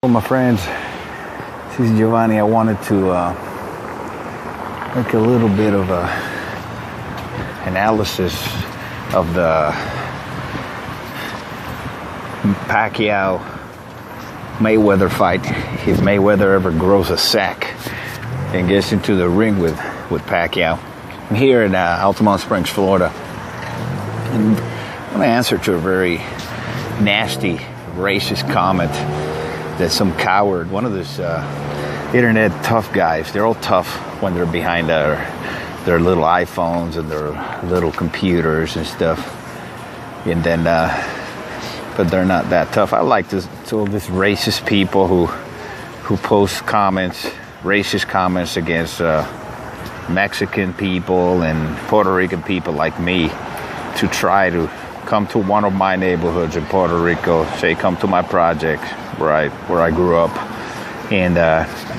Hello, my friends. This is Giovanni. I wanted to make a little bit of a analysis of the Pacquiao Mayweather fight. If Mayweather ever grows a sack and gets into the ring with Pacquiao. I'm here in Altamont Springs, Florida. And I'm going to answer to a very nasty, racist comment that some coward, one of those internet tough guys, they're all tough when they're behind their little iPhones and their little computers and stuff. And then, but they're not that tough. I like all these racist people who post comments, racist comments against Mexican people and Puerto Rican people like me to try to come to one of my neighborhoods in Puerto Rico, say come to my project where I grew up, and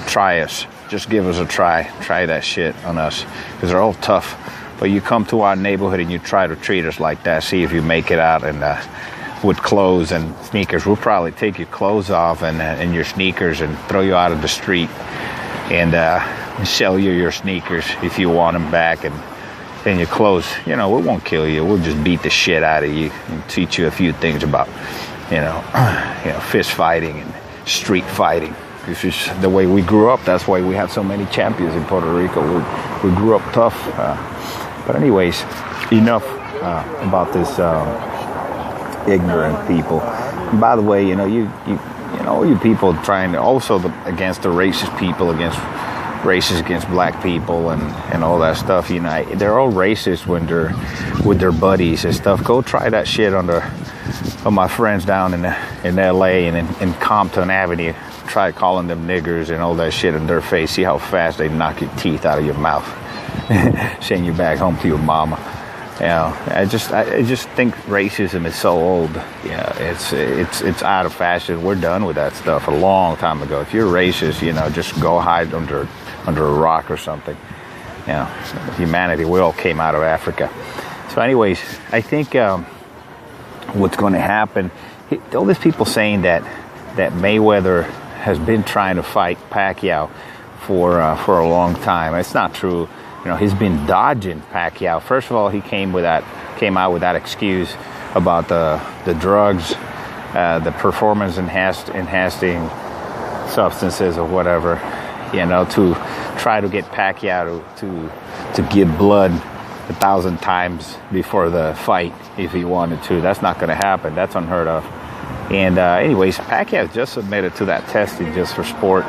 try us. Just give us a try. Try that shit on us, because they're all tough. But you come to our neighborhood and you try to treat us like that. See if you make it out, and with clothes and sneakers, we'll probably take your clothes off and your sneakers and throw you out of the street, and sell you your sneakers if you want them back, and your clothes. We won't kill you. We'll just beat the shit out of you and teach you a few things about, fist fighting and street fighting. This is the way we grew up. That's why we have so many champions in Puerto Rico. We grew up tough. But anyways, enough about this ignorant people. And by the way, you people trying to also against the racist people, against black people and all that stuff. They're all racist when they're with their buddies and stuff. Go try that shit on my friends down in LA and in Compton Avenue. Try calling them niggers and all that shit in their face. See how fast they knock your teeth out of your mouth. Send you back home to your mama. I just think racism is so old. It's out of fashion. We're done with that stuff a long time ago. If you're racist, just go hide under a rock or something. Humanity, we all came out of Africa. So anyways, I think what's going to happen, all these people saying that Mayweather has been trying to fight Pacquiao for a long time. It's not true. He's been dodging Pacquiao. First of all, he came out with that excuse about the drugs, the performance enhancing substances or whatever, to try to get Pacquiao to give blood 1,000 times before the fight if he wanted to. That's not going to happen. That's unheard of. And anyways, Pacquiao just submitted to that testing just for sport.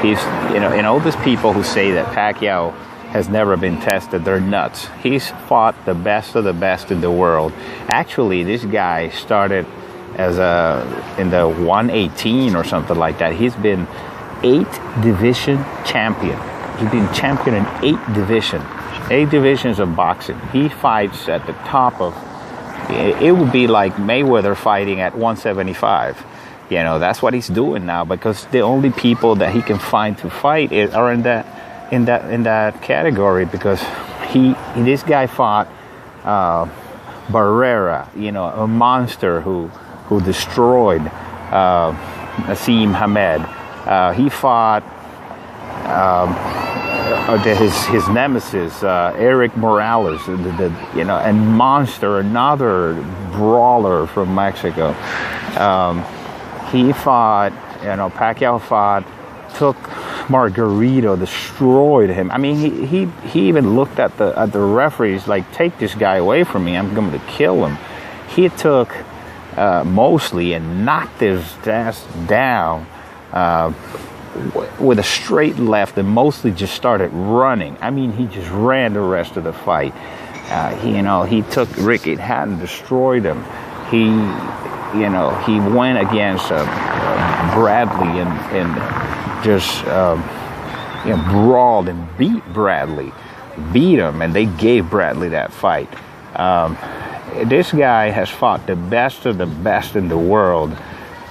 He's, and all these people who say that Pacquiao has never been tested, they're nuts. He's fought the best of the best in the world. Actually, this guy started as in the 118 or something like that. He's been 8 division champion. He's been champion in 8 divisions of boxing. He fights at the top of. It would be like Mayweather fighting at 175. That's what he's doing now, because the only people that he can find to fight are in that category, because this guy fought Barrera, a monster who destroyed Nassim Hamed. He fought his nemesis, Eric Morales, and Monster, another brawler from Mexico. He fought, Pacquiao fought, took Margarito, destroyed him. I mean, he even looked at the referees like, take this guy away from me, I'm going to kill him. He took Mosley and knocked his ass down with a straight left, and Mosley just started running. I mean, he just ran the rest of the fight. He took Ricky Hatton, destroyed him. He went against Bradley and just brawled and beat Bradley, beat him, and they gave Bradley that fight. This guy has fought the best of the best in the world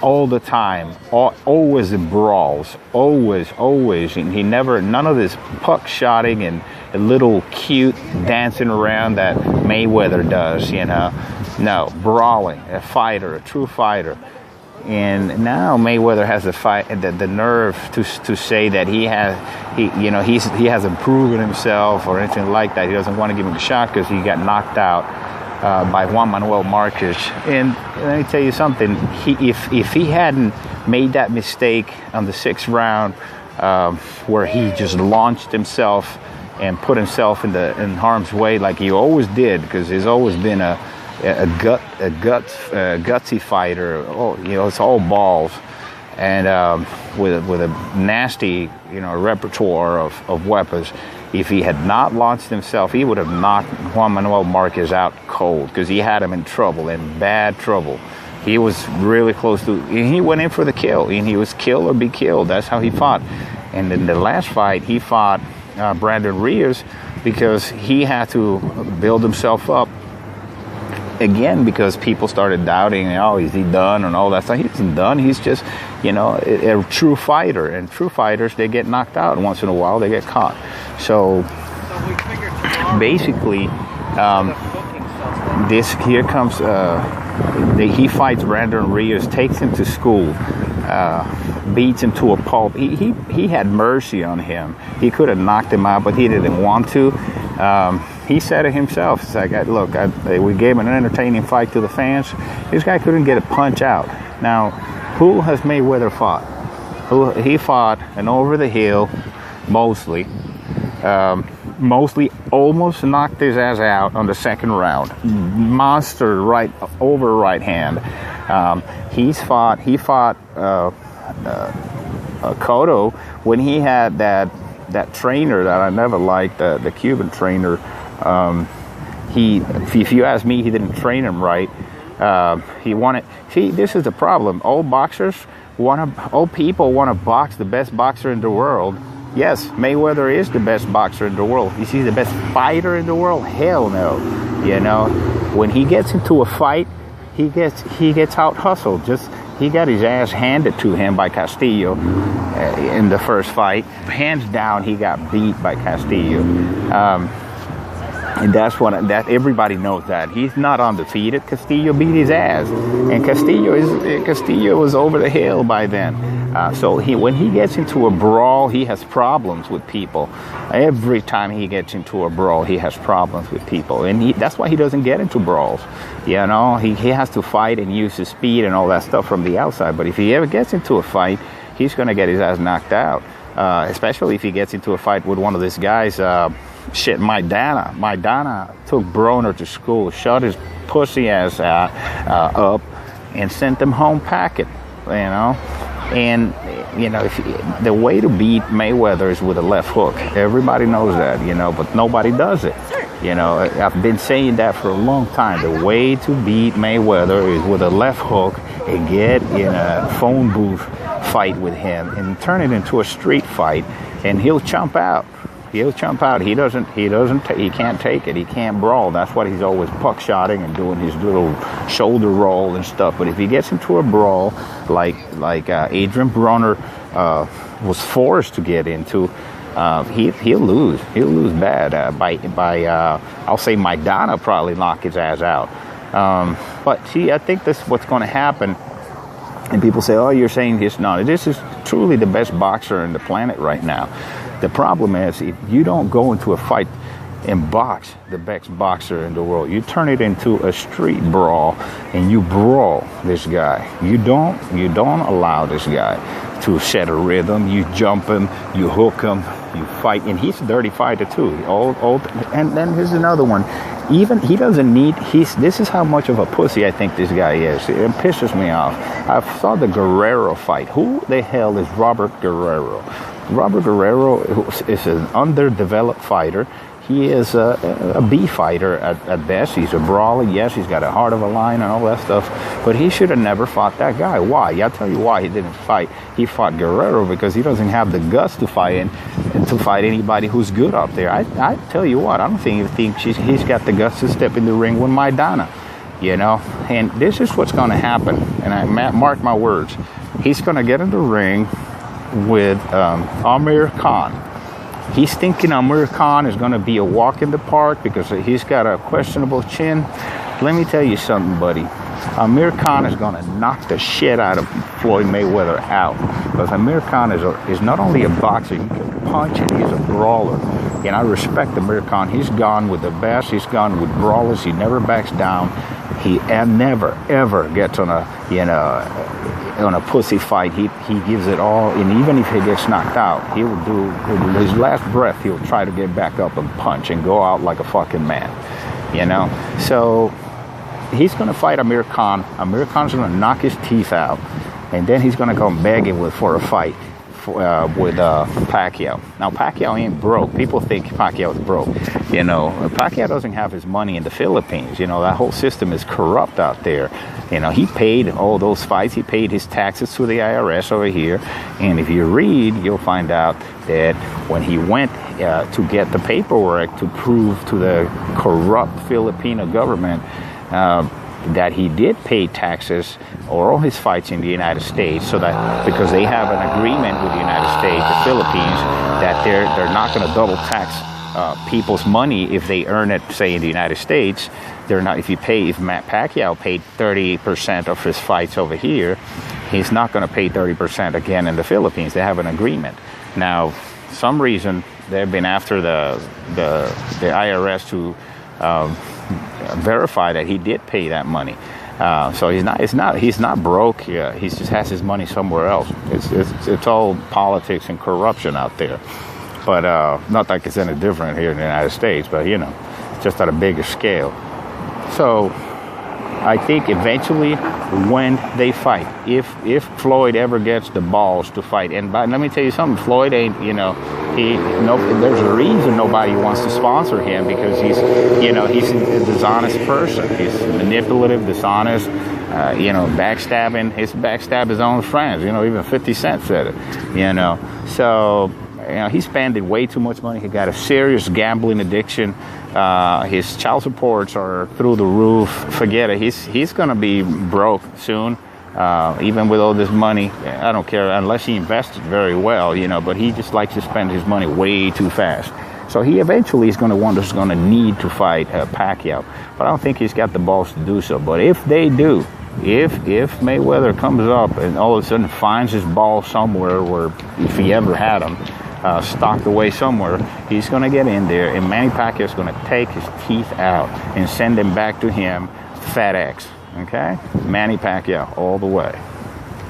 all the time, always in brawls, always, and none of this puck shotting and a little cute dancing around that Mayweather does, No, brawling, a fighter, a true fighter. And now Mayweather has the nerve to say that he hasn't proven himself or anything like that. He doesn't want to give him a shot because he got knocked out by Juan Manuel Marquez. And let me tell you something. If he hadn't made that mistake on the 6th round, where he just launched himself and put himself in harm's way like he always did, because he's always been a gutsy fighter. Oh, it's all balls, and with a nasty repertoire of weapons. If he had not launched himself, he would have knocked Juan Manuel Marquez out cold, because he had him in trouble, in bad trouble. He was really close to. He went in for the kill, and he was kill or be killed. That's how he fought. And in the last fight, he fought Brandon Reyes because he had to build himself up again, because people started doubting, is he done and all that stuff. He isn't done. He's just, a true fighter. And true fighters, they get knocked out. Once in a while, they get caught. So basically, here comes, he fights Brandon Reyes, takes him to school, beats him to a pulp. He had mercy on him. He could have knocked him out, but he didn't want to. He said it himself. It's like, look, we gave an entertaining fight to the fans. This guy couldn't get a punch out. Now, who has Mayweather fought? He fought an over the hill, mostly almost knocked his ass out on the 2nd round. Monster right hand. He fought Cotto when he had that trainer that I never liked, the Cuban trainer. If you ask me, he didn't train him right. He wanted. See, this is the problem. All people want to box the best boxer in the world. Yes, Mayweather is the best boxer in the world. Is he the best fighter in the world? Hell no. When he gets into a fight, he gets out hustled. He got his ass handed to him by Castillo in the first fight. Hands down, he got beat by Castillo. And that everybody knows that. He's not undefeated. Castillo beat his ass. And Castillo was over the hill by then. So when he gets into a brawl, he has problems with people. Every time he gets into a brawl, he has problems with people. And that's why he doesn't get into brawls. He has to fight and use his speed and all that stuff from the outside. But if he ever gets into a fight, he's going to get his ass knocked out. Especially if he gets into a fight with one of these guys. Maidana took Broner to school, shut his pussy ass up, and sent him home packing. And the way to beat Mayweather is with a left hook. Everybody knows that, but nobody does it. I've been saying that for a long time. The way to beat Mayweather is with a left hook and get in a phone booth fight with him and turn it into a street fight, and he'll chump out. He can't take it. He can't brawl. That's what he's always puck-shotting and doing his little shoulder roll and stuff. But if he gets into a brawl like Adrian Broner was forced to get into, he'll lose. He'll lose bad. I'll say Maidana probably knock his ass out. But see, I think this is what's going to happen. And people say, "Oh, you're saying this?" No, this is truly the best boxer on the planet right now. The problem is, if you don't go into a fight and box the best boxer in the world, you turn it into a street brawl and you brawl this guy. You don't allow this guy to set a rhythm. You jump him, you hook him, you fight, and he's a dirty fighter too. And then here's another one. Even he doesn't need. This is how much of a pussy I think this guy is. It pisses me off. I saw the Guerrero fight. Who the hell is Robert Guerrero? Robert Guerrero is an underdeveloped fighter. He is a B fighter at best. He's a brawler. Yes, he's got a heart of a lion and all that stuff. But he should have never fought that guy. Why? I'll tell you why he didn't fight. He fought Guerrero because he doesn't have the guts to fight and to fight anybody who's good up there. I tell you what, I don't think he's got the guts to step in the ring with Maidana. And this is what's going to happen. And I mark my words. He's going to get in the ring with Amir Khan. He's thinking Amir Khan is going to be a walk in the park because he's got a questionable chin. Let me tell you something, buddy. Amir Khan is going to knock the shit out of Floyd Mayweather out. Because Amir Khan is not only a boxer, he can punch and he's a brawler. And I respect Amir Khan. He's gone with the best. He's gone with brawlers. He never backs down. He never, ever gets on a pussy fight. He gives it all. And even if he gets knocked out, he will do, with his last breath, he'll try to get back up and punch and go out like a fucking man. You know? So he's going to fight Amir Khan. Amir Khan's going to knock his teeth out. And then he's going to come begging for a fight with Pacquiao. Now, Pacquiao ain't broke. People think Pacquiao is broke. You know, Pacquiao doesn't have his money in the Philippines. You know, that whole system is corrupt out there. You know, he paid all those fights. He paid his taxes to the IRS over here. And if you read, you'll find out that when he went to get the paperwork to prove to the corrupt Filipino government that he did pay taxes or all his fights in the United States, so that because they have an agreement with the United States, the Philippines, that they're not going to double tax people's money if they earn it, say, in the United States. They're not. If Matt Pacquiao paid 30% of his fights over here, he's not going to pay 30% again in the Philippines. They have an agreement. Now, some reason they've been after the IRS to verify that he did pay that money. So he's not broke. Yeah, he just has his money somewhere else. It's all politics and corruption out there. But not like it's any different here in the United States. But you know, it's just at a bigger scale. So I think eventually, when they fight, if Floyd ever gets the balls to fight, and let me tell you something, Floyd ain't, you know, there's a reason nobody wants to sponsor him, because he's a dishonest person. He's manipulative, dishonest, backstabbing. He's backstab his own friends. You know, even 50 Cent said it. You know, so he's spending way too much money. He got a serious gambling addiction. His child supports are through the roof. Forget it. He's going to be broke soon. Even with all this money, I don't care, unless he invested very well, you know, but he just likes to spend his money way too fast. So he eventually is going to need to fight Pacquiao. But I don't think he's got the balls to do so. But if they do, if Mayweather comes up and all of a sudden finds his ball somewhere, where if he ever had them, stocked away somewhere, he's going to get in there, and Manny Pacquiao is going to take his teeth out and send them back to him FedEx. Okay? Manny Pacquiao all the way.